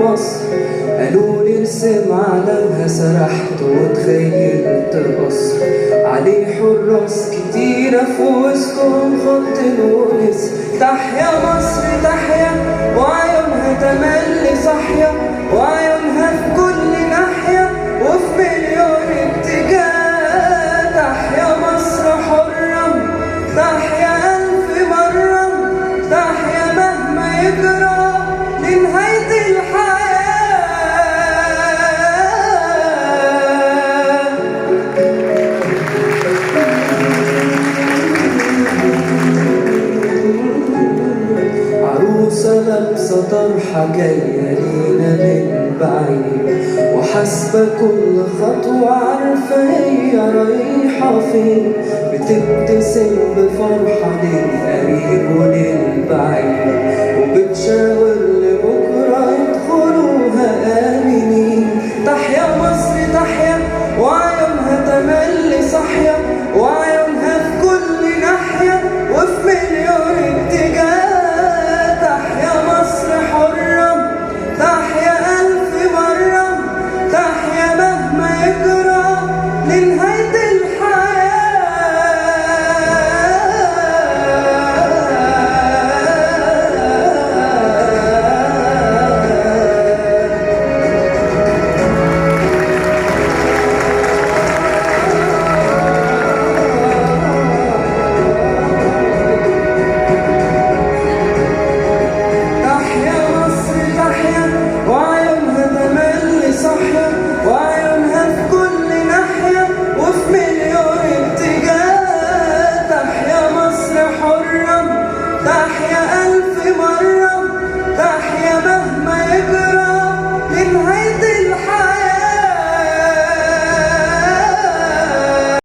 مصر. قالولي ارسم علمها، سرحت وتخيلت قصر عليه حراس كتيرة في وسطهم خط الونس. تحيا مصر تحيا، وعيونها تملي صاحية، وعيونها في كل ناحية وفي مليون اتجاه. تحيا مصر حرة، تحيا ألف مرة، تحيا مهما يجرى لنهاية الحياة. عروسة لابسة طرحة جاية لينا من بعيد، وحاسبة كل خطوة عارفة هي رايحة فين. بتبتسم بفرحة للقريب وللبعيد، وبتشاور